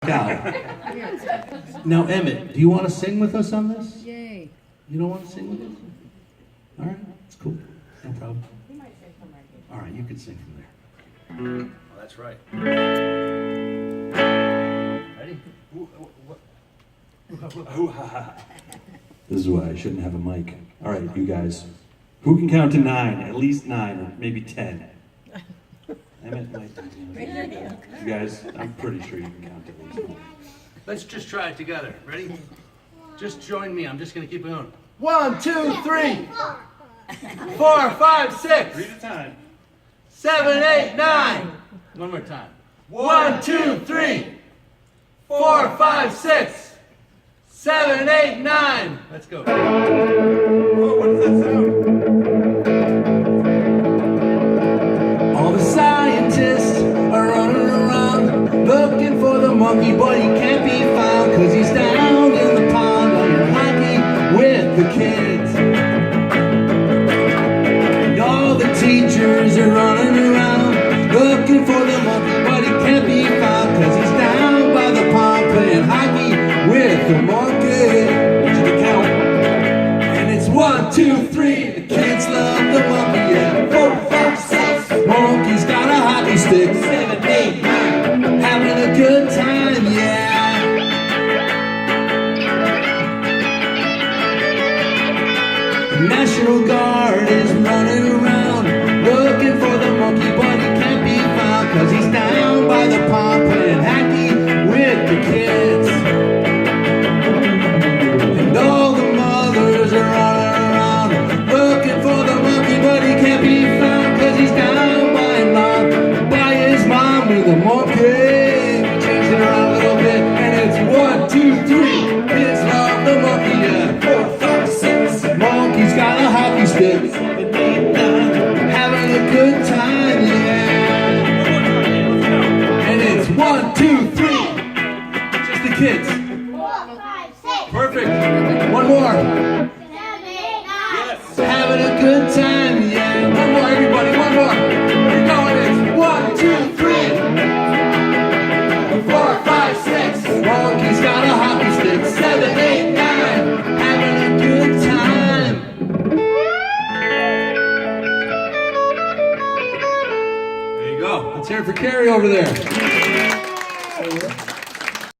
out. Now, Emmett, do you want to sing with us on this? Yay. You don't want to sing with us? All right, it's cool. No problem. He might sing from right here. All right, you can sing from there. Oh, that's right. Ready? This is why I shouldn't have a mic. All right, you guys. Who can count to 9? At least 9, or maybe 10. Emmett might. You guys, I'm pretty sure you can count to at least 9. Let's just try it together. Ready? Just join me. I'm just going to keep going. 1, 2, 3, 4, 5, 6, 3 at a time. 7, 8, 9. One more time. 1, 2, 3, 4, 5, 6, 7, 8, 9. Let's go. Oh, what does that sound? All the scientists are running around looking for the monkey, but he can't be found because he's down in the pond playing hockey with the kids. And all the teachers are running around looking for the monkey, but he can't be found because he's down by the pond playing hockey with the monkey. To the count. And it's 1, 2, 3. The kids love the monkey. Yeah. 4, 5, 6. Monkey's got a hockey stick. 7, 8, 9. Having a good time, yeah. The National Guard is running around looking for the monkey, but he can't be found because he's down by the pond playing hockey with the kids. And all the mothers are running around looking for the monkey, but he can't be found because he's down by his mom with the monkey. We changed it around a little bit, and it's 1, 2, 3. Kids love the monkey, yeah. 4, 5, 6. Monkey's got a hockey stick. 7, 8, 9. Having a good time, yeah. And it's 1, 2, 3. Just the kids. 4, 5, 6. Perfect. One more. 7, 8, 9. Yes. Having a good time, yeah. One more, everybody, one more. We're going, it's 1, 2, 3. 4, 5, 6. Monkey's got a hockey stick. 7, 8, 9. Having a good time. There you go. Let's hear it for Carrie over there.